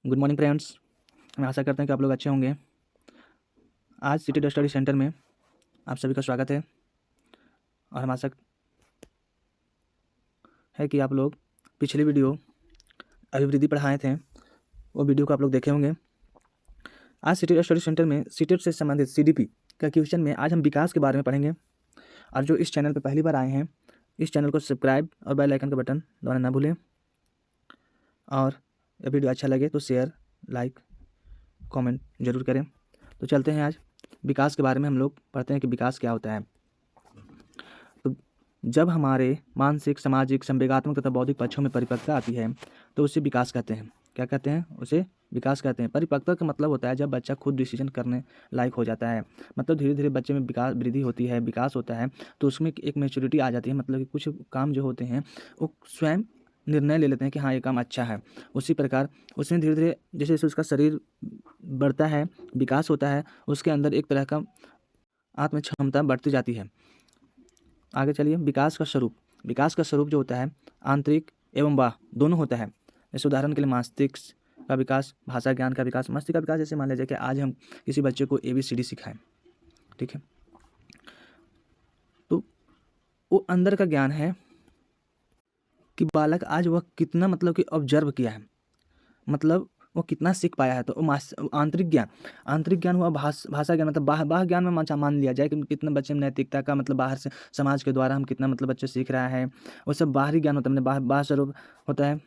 Good morning friends. मैं आशा करता हूँ कि आप लोग अच्छे होंगे। आज सिटी स्टडी सेंटर में आप सभी का स्वागत है और हम आशा है कि आप लोग पिछली वीडियो अभिवृद्धि पढ़ाए थे, वो वीडियो को आप लोग देखे होंगे। आज सिटी स्टडी सेंटर में सीटेट से संबंधित सीडीपी का क्वेश्चन में आज हम विकास के बारे में पढ़ेंगे। और जो इस चैनल पर पहली बार आए हैं, इस चैनल को सब्सक्राइब और बेल आइकन का बटन दबाना ना भूलें। और यह वीडियो अच्छा लगे तो शेयर, लाइक, कमेंट जरूर करें। तो चलते हैं, आज विकास के बारे में हम लोग पढ़ते हैं कि विकास क्या होता है। तो जब हमारे मानसिक, सामाजिक, संवेगात्मक तथा बौद्धिक पक्षों में परिपक्वता आती है तो उसे विकास कहते हैं। क्या कहते हैं? उसे विकास कहते हैं। परिपक्वता का मतलब होता है जब बच्चा खुद डिसीजन करने लायक हो जाता है, मतलब धीरे धीरे बच्चे में विकास वृद्धि होती है, विकास होता है, तो उसमें एक मैच्योरिटी आ जाती है। मतलब कि कुछ काम जो होते हैं वो स्वयं निर्णय ले लेते हैं कि हाँ ये काम अच्छा है। उसी प्रकार उसमें धीरे धीरे जैसे जैसे उसका शरीर बढ़ता है, विकास होता है, उसके अंदर एक तरह का आत्म क्षमता बढ़ती जाती है। आगे चलिए, विकास का स्वरूप। विकास का स्वरूप जो होता है आंतरिक एवं बाह्य दोनों होता है। जैसे उदाहरण के लिए मस्तिष्क का विकास, भाषा ज्ञान का विकास। मस्तिष्क का विकास जैसे मान लीजिए कि आज हम किसी बच्चे को ABCD सिखाएं, ठीक है, तो वो अंदर का ज्ञान है कि बालक आज वह कितना मतलब कि ऑब्जर्व किया है, मतलब वो कितना सीख पाया है। तो वो आंतरिक ज्ञान हुआ। भाषा ज्ञान मतलब बाह्य ज्ञान में मान लिया जाए कि कितना बच्चे में नैतिकता का मतलब बाहर से समाज के द्वारा हम कितना मतलब बच्चे सीख रहा है, वो सब बाहरी ज्ञान होता है, मतलब बाह्य स्वरूप होता है।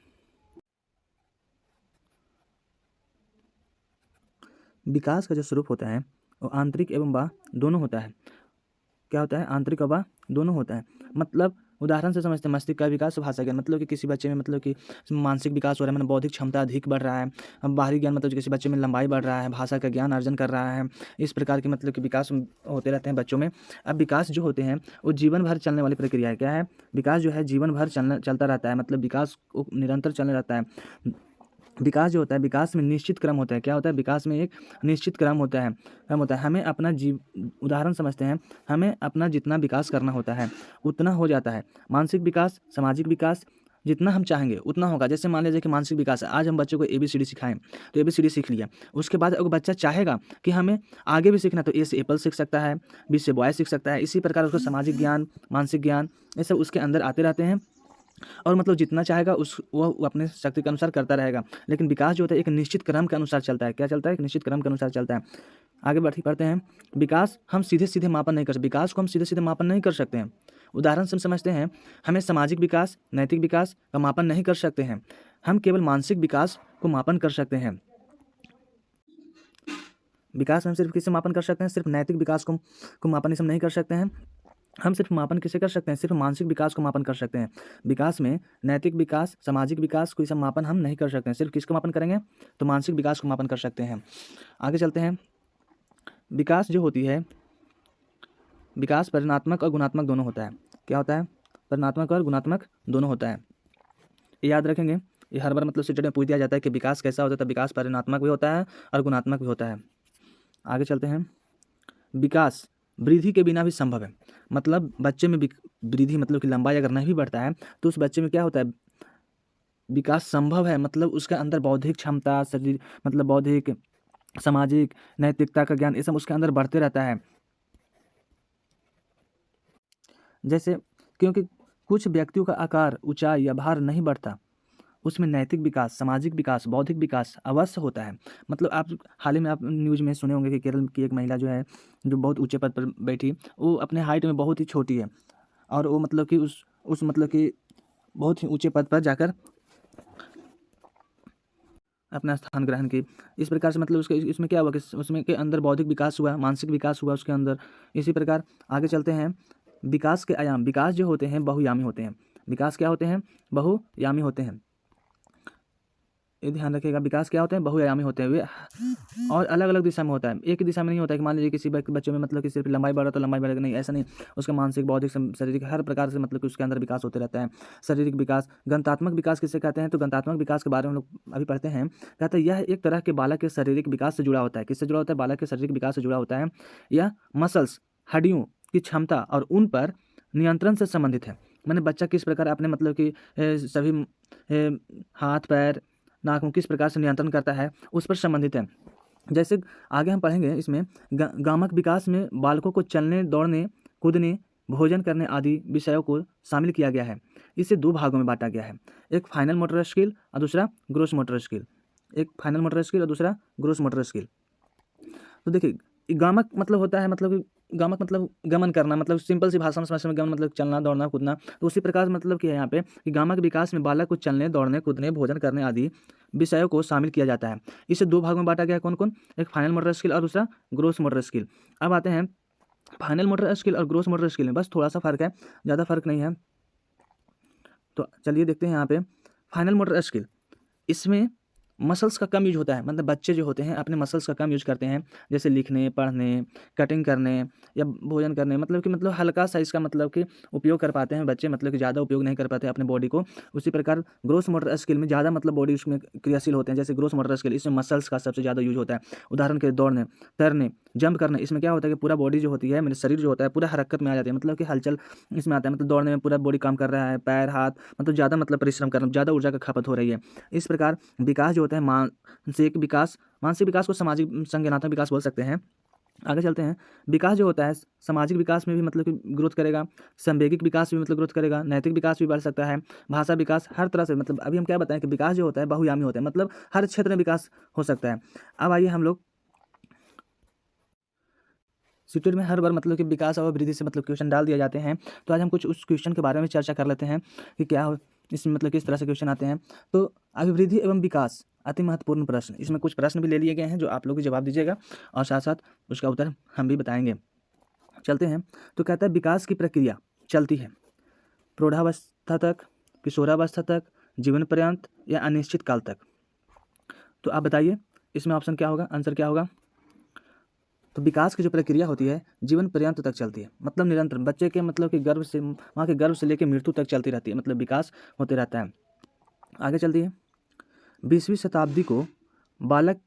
विकास का जो स्वरूप होता है वो आंतरिक एवं बाह्य दोनों होता है। क्या होता है? आंतरिक और बाह्य दोनों होता है। मतलब उदाहरण से समझते हैं, मस्तिष्क का विकास, भाषा ज्ञान मतलब कि किसी बच्चे में मतलब कि मानसिक विकास हो रहा है, मतलब बौद्धिक क्षमता अधिक बढ़ रहा है। अब बाहरी ज्ञान मतलब किसी बच्चे में लंबाई बढ़ रहा है, भाषा का ज्ञान अर्जन कर रहा है। इस प्रकार के मतलब कि विकास होते रहते हैं बच्चों में। अब विकास जो होते हैं वो जीवन भर चलने वाली प्रक्रिया है। क्या है? विकास जो है जीवन भर चलता रहता है, मतलब विकास निरंतर चलने रहता है। विकास जो होता है, विकास में निश्चित क्रम होता है। क्या होता है? विकास में एक निश्चित क्रम होता है। हमें अपना उदाहरण समझते हैं, हमें अपना जितना विकास करना होता है उतना हो जाता है। मानसिक विकास, सामाजिक विकास जितना हम चाहेंगे उतना होगा। जैसे मान लीजिए कि मानसिक विकास, आज हम बच्चों को ABCD सिखाएं तो ABCD सीख लिया। उसके बाद अगर बच्चा चाहेगा कि हमें आगे भी सीखना, तो A से एप्पल सीख सकता है, B से बॉय सीख सकता है। इसी प्रकार उसको सामाजिक ज्ञान, मानसिक ज्ञान, ये सब उसके अंदर आते रहते हैं। और मतलब जितना चाहेगा वो अपने शक्ति के अनुसार करता रहेगा। लेकिन विकास जो होता है एक निश्चित क्रम के अनुसार चलता है। क्या चलता है? एक निश्चित क्रम के अनुसार चलता है। आगे बढ़ते हैं। विकास हम सीधे सीधे मापन नहीं कर सकते। विकास को हम सीधे सीधे मापन नहीं कर सकते हैं। उदाहरण से हम समझते हैं, हमें सामाजिक विकास, नैतिक विकास का मापन नहीं कर सकते हैं। हम केवल मानसिक विकास को मापन कर सकते हैं। विकास हम सिर्फ किससे मापन कर सकते हैं? सिर्फ नैतिक विकास को मापन हम नहीं कर सकते हैं। हम सिर्फ मापन किसे कर सकते हैं? सिर्फ मानसिक विकास को मापन कर सकते हैं। विकास में नैतिक विकास, सामाजिक विकास कोई सब मापन हम नहीं कर सकते हैं। सिर्फ किसको मापन करेंगे? तो मानसिक विकास को मापन कर सकते हैं। आगे चलते हैं। विकास जो होती है, विकास परिणात्मक और गुणात्मक दोनों होता है। क्या होता है? परिणात्मक और गुणात्मक दोनों होता है। ये याद रखेंगे, ये हर बार मतलब सीटेट में पूछ दिया जाता है कि विकास कैसा होता है। तो विकास परिणात्मक भी होता है और गुणात्मक भी होता है। आगे चलते हैं। विकास वृद्धि के बिना भी संभव है। मतलब बच्चे में वृद्धि मतलब कि लंबाई अगर नहीं भी बढ़ता है तो उस बच्चे में क्या होता है? विकास संभव है। मतलब उसके अंदर बौद्धिक क्षमता, शरीर मतलब बौद्धिक, सामाजिक, नैतिकता का ज्ञान, ये सब उसके अंदर बढ़ते रहता है। जैसे क्योंकि कुछ व्यक्तियों का आकार, ऊंचाई या भार नहीं बढ़ता, उसमें नैतिक विकास, सामाजिक विकास, बौद्धिक विकास अवश्य होता है। मतलब आप हाल ही में आप न्यूज़ में सुने होंगे कि केरल की एक महिला जो है, जो बहुत ऊंचे पद पर बैठी, वो अपने हाइट में बहुत ही छोटी है और वो मतलब कि उस मतलब कि बहुत ही ऊंचे पद पर जाकर अपना स्थान ग्रहण की। इस प्रकार से मतलब उसके इसमें क्या हुआ कि उसमें के अंदर बौद्धिक विकास हुआ, मानसिक विकास हुआ उसके अंदर। इसी प्रकार आगे चलते हैं। विकास के आयाम। विकास जो होते हैं बहुयामी होते हैं। विकास क्या होते हैं? बहुयामी होते हैं। ये ध्यान रखिएगा, विकास क्या होते हैं? बहुआयामी होते हैं वे, और अलग अलग दिशा में होता है। एक ही दिशा में नहीं होता है कि मान लीजिए किसी बच्चे में मतलब कि सिर्फ लंबाई बढ़ा तो लंबाई बढ़ेगा, नहीं, ऐसा नहीं। उसका मानसिक, बौद्धिक, शारीरिक हर प्रकार से मतलब कि उसके अंदर विकास होते रहता है। शारीरिक विकास। गणतात्मक विकास किसे कहते हैं? तो गणतात्मक विकास के बारे में हम लोग अभी पढ़ते हैं। कहते हैं यह एक तरह के बालक के शारीरिक विकास से जुड़ा होता है। किससे जुड़ा होता है? बालक के शारीरिक विकास से जुड़ा होता है। यह मसल्स, हड्डियों की क्षमता और उन पर नियंत्रण से संबंधित है। मैंने बच्चा किस प्रकार अपने मतलब कि सभी हाथ पैर नाक को किस प्रकार से नियंत्रण करता है उस पर संबंधित है। जैसे आगे हम पढ़ेंगे इसमें गामक विकास में बालकों को चलने, दौड़ने, कूदने, भोजन करने आदि विषयों को शामिल किया गया है। इसे 2 भागों में बांटा गया है, एक फाइनल मोटर स्किल और दूसरा ग्रोस मोटर स्किल। एक फाइनल मोटर स्किल और दूसरा ग्रोस मोटर स्किल। तो देखिए, गामक मतलब होता है, मतलब कि गामक मतलब गमन करना, मतलब सिंपल सी भाषा में समझ में गमन मतलब चलना, दौड़ना, कूदना। तो उसी प्रकार मतलब कि है यहाँ पे कि गामक विकास में बालक को चलने, दौड़ने, कूदने, भोजन करने आदि विषयों को शामिल किया जाता है। इसे 2 भागों में बांटा गया है, कौन कौन? एक फाइनल मोटर स्किल और दूसरा ग्रोस मोटर स्किल। अब आते हैं फाइनल मोटर स्किल और ग्रोस मोटर स्किल में बस थोड़ा सा फर्क है, ज़्यादा फर्क नहीं है। तो चलिए देखते हैं यहाँ पे फाइनल मोटर स्किल। इसमें मसल्स का कम यूज होता है, मतलब बच्चे जो होते हैं अपने मसल्स का कम यूज करते हैं, जैसे लिखने, पढ़ने, कटिंग करने या भोजन करने, मतलब कि मतलब हल्का सा इसका मतलब कि उपयोग कर पाते हैं बच्चे, मतलब कि ज़्यादा उपयोग नहीं कर पाते अपने बॉडी को। उसी प्रकार ग्रोस मोटर स्किल में ज़्यादा मतलब बॉडी उसमें क्रियाशील होते हैं। जैसे ग्रोस मोटर स्किल, इसमें मसल्स का सबसे ज़्यादा यूज होता है। उदाहरण के दौड़ने, तैरने, जंप करने, इसमें क्या होता है कि पूरा बॉडी जो होती है, मेरे शरीर जो होता है पूरा हरकत में आ जाती है, मतलब कि हलचल इसमें आता है। मतलब दौड़ने में पूरा बॉडी काम कर रहा है, पैर, हाथ, मतलब ज़्यादा मतलब परिश्रम कर रहा है, ज़्यादा ऊर्जा का खपत हो रही है। इस प्रकार विकास जो होता है मानसिक विकास को सामाजिक संज्ञानात्मक विकास बोल सकते हैं। आगे चलते हैं। विकास जो होता है सामाजिक विकास में भी मतलब कि ग्रोथ करेगा, संवेगिक विकास भी मतलब ग्रोथ करेगा, नैतिक विकास भी बढ़ सकता है, भाषा विकास, हर तरह से। मतलब अभी हम क्या बताएं कि विकास जो होता है बहुआयामी होता है, मतलब हर क्षेत्र में विकास हो सकता है। अब आइए हम लोग सीटेट में हर बार मतलब कि विकास और वृद्धि से मतलब क्वेश्चन डाल दिए जाते हैं, तो आज हम कुछ उस क्वेश्चन के बारे में चर्चा कर लेते हैं कि क्या इसमें मतलब किस तरह से क्वेश्चन आते हैं। तो अभिवृद्धि एवं विकास अति महत्वपूर्ण प्रश्न, इसमें कुछ प्रश्न भी ले लिए गए हैं जो आप लोग जवाब दीजिएगा और साथ साथ उसका उत्तर हम भी बताएंगे। चलते हैं। तो कहता है विकास की प्रक्रिया चलती है प्रौढ़ावस्था तक, किशोरावस्था तक, जीवन पर्यंत या अनिश्चित काल तक। तो आप बताइए इसमें ऑप्शन क्या होगा, आंसर क्या होगा? तो विकास की जो प्रक्रिया होती है जीवन पर्यंत तक चलती है, मतलब निरंतर बच्चे के मतलब कि गर्भ से, वहाँ के गर्भ से लेकर मृत्यु तक चलती रहती है, मतलब विकास होते रहता है। आगे चलती है। 20वीं शताब्दी को बालक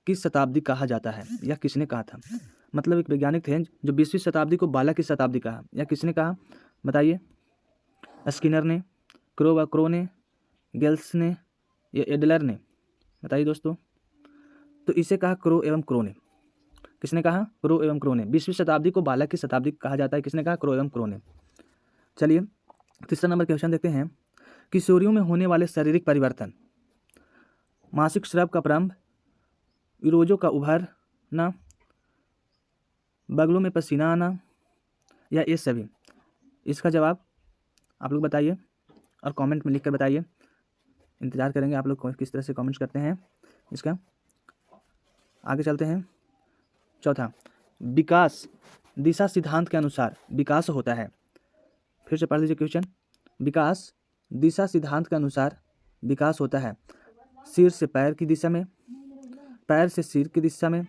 की शताब्दी कहा जाता है या किसने कहा था? मतलब एक वैज्ञानिक थे जो 20वीं शताब्दी को बालक की शताब्दी कहा, या किसने कहा बताइए? स्किनर ने, क्रो ने, गेल्स ने या एडलर ने? बताइए दोस्तों। तो इसे कहा क्रो एवं क्रो ने। किसने कहा? क्रो एवं क्रो ने। 20वीं शताब्दी को बालक की शताब्दी कहा जाता है, किसने कहा? क्रो एवं क्रो ने। चलिए तीसरा नंबर क्वेश्चन देखते हैं। किशोरियों में होने वाले शारीरिक परिवर्तन, मासिक स्राव का प्रारंभ, यूरोजों का उभरना, बगलों में पसीना आना या ये सभी? इसका जवाब आप लोग बताइए और कमेंट में लिखकर बताइए। इंतजार करेंगे आप लोग किस तरह से कमेंट्स करते हैं इसका। आगे चलते हैं। चौथा, विकास दिशा सिद्धांत के अनुसार विकास होता है। फिर से पढ़ लीजिए क्वेश्चन। विकास दिशा सिद्धांत के अनुसार विकास होता है सिर से पैर की दिशा में, पैर से सिर की दिशा में,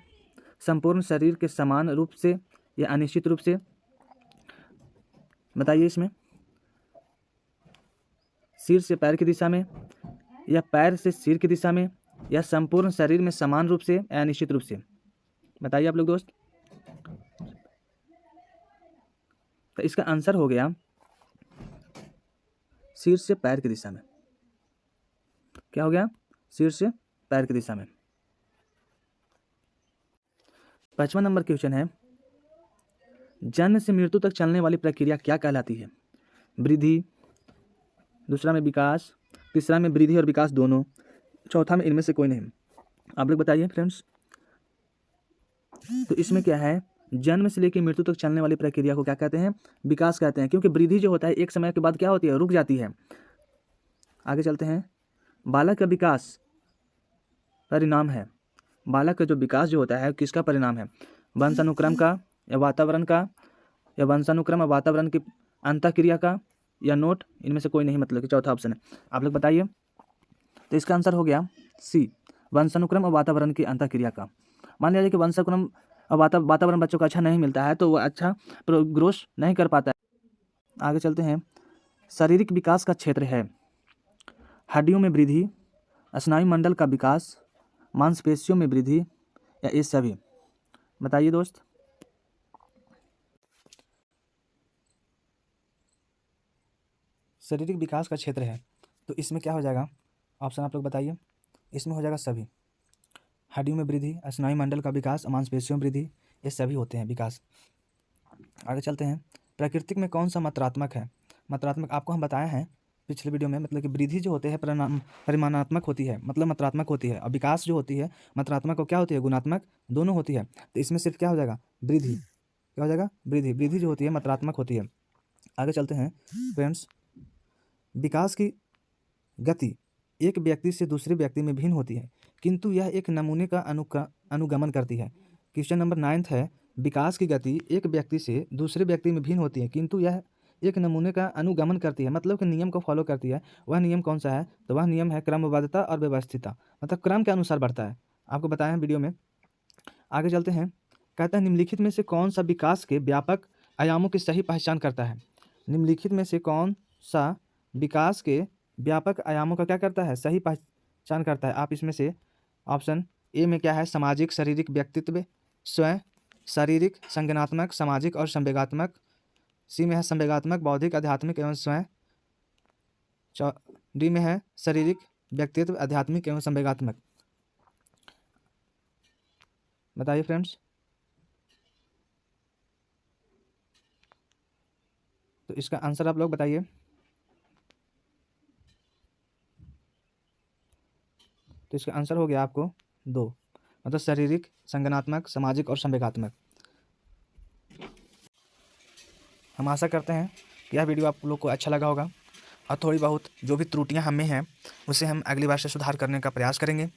संपूर्ण शरीर के समान रूप से या अनिश्चित रूप से? बताइए इसमें। सिर से पैर की दिशा में या पैर से सिर की दिशा में या संपूर्ण शरीर में समान रूप से या अनिश्चित रूप से? बताइए आप लोग दोस्त। तो इसका आंसर हो गया सिर से पैर की दिशा में। क्या हो गया? सिर से पैर की दिशा में। 5वां नंबर क्वेश्चन है, जन्म से मृत्यु तक चलने वाली प्रक्रिया क्या कहलाती है? वृद्धि, दूसरा में विकास, तीसरा में वृद्धि और विकास दोनों, चौथा में इनमें से कोई नहीं। आप लोग बताइए फ्रेंड्स। तो इसमें क्या है, जन्म से लेकर मृत्यु तक चलने वाली प्रक्रिया को क्या कहते हैं? विकास कहते हैं, क्योंकि वृद्धि जो होता है एक समय के बाद क्या होती है? रुक जाती है। आगे चलते हैं। बालक का विकास परिणाम है, बालक का जो विकास जो होता है किसका परिणाम है? वंशानुक्रम का या वातावरण का, या वंशानुक्रम और वातावरण की अंतःक्रिया का, या नोट? इनमें से कोई नहीं, मतलब कि चौथा ऑप्शन है। आप लोग बताइए। तो इसका आंसर हो गया सी, वंशानुक्रम और वातावरण की अंतःक्रिया का। मान लिया जाए कि वंशानुक्रम और वातावरण बच्चों को अच्छा नहीं मिलता है तो वो अच्छा ग्रोथ नहीं कर पाता है। आगे चलते हैं। शारीरिक विकास का क्षेत्र है हड्डियों में वृद्धि, स्नायु मंडल का विकास, मांसपेशियों में वृद्धि या ये सभी? बताइए दोस्त। शारीरिक विकास का क्षेत्र है तो इसमें क्या हो जाएगा? ऑप्शन आप लोग बताइए। इसमें हो जाएगा सभी। हड्डियों में वृद्धि, स्नायु मंडल का विकास, मांसपेशियों में वृद्धि, ये सभी होते हैं विकास। आगे चलते हैं, प्राकृतिक में कौन सा मात्रात्मक है? मात्रात्मक आपको हम बताए हैं पिछले वीडियो में, मतलब कि वृद्धि जो होते हैं परिमाणात्मक होती है, मतलब मात्रात्मक होती है, और विकास जो होती है मात्रात्मक और क्या होती है, गुणात्मक दोनों होती है। तो इसमें सिर्फ क्या हो जाएगा, वृद्धि। क्या हो जाएगा, वृद्धि। वृद्धि जो होती है मात्रात्मक होती है। आगे चलते हैं फ्रेंड्स, विकास की गति एक व्यक्ति से दूसरे व्यक्ति में भिन्न होती है, किंतु यह एक नमूने का अनुगमन करती है। क्वेश्चन नंबर 9 है, विकास की गति एक व्यक्ति से दूसरे व्यक्ति में भिन्न होती है, किंतु यह एक नमूने का अनुगमन करती है, मतलब कि नियम को फॉलो करती है। वह नियम कौन सा है? तो वह नियम है क्रमबद्धता और व्यवस्थितता, मतलब क्रम के अनुसार बढ़ता है, आपको बताया है वीडियो में। आगे चलते हैं, कहता है निम्नलिखित में से कौन सा विकास के व्यापक आयामों की सही पहचान करता है? निम्नलिखित में से कौन सा विकास के व्यापक आयामों का क्या करता है, सही पहचान करता है? आप इसमें से ऑप्शन ए में क्या है, सामाजिक, शारीरिक, व्यक्तित्व, स्वयं, शारीरिक, संज्ञानात्मक, सामाजिक और संवेगात्मक। सी में है संवेगात्मक, बौद्धिक, आध्यात्मिक एवं स्वयं। डी में है शारीरिक, व्यक्तित्व, आध्यात्मिक एवं संवेगात्मक। बताइए फ्रेंड्स। तो इसका आंसर आप लोग बताइए। तो इसका आंसर हो गया आपको 2, मतलब शारीरिक, संज्ञानात्मक, सामाजिक और संवेगात्मक। हम आशा करते हैं कि यह वीडियो आप लोग को अच्छा लगा होगा, और थोड़ी बहुत जो भी त्रुटियां हमें हैं उसे हम अगली बार से सुधार करने का प्रयास करेंगे।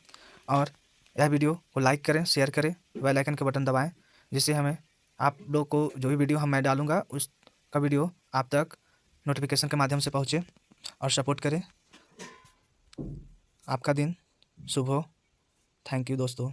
और यह वीडियो को लाइक करें, शेयर करें, बेल आइकन का बटन दबाएं, जिससे हमें आप लोग को जो भी वीडियो मैं डालूंगा उसका वीडियो आप तक नोटिफिकेशन के माध्यम से पहुँचे, और सपोर्ट करें। आपका दिन शुभ हो। थैंक यू दोस्तों।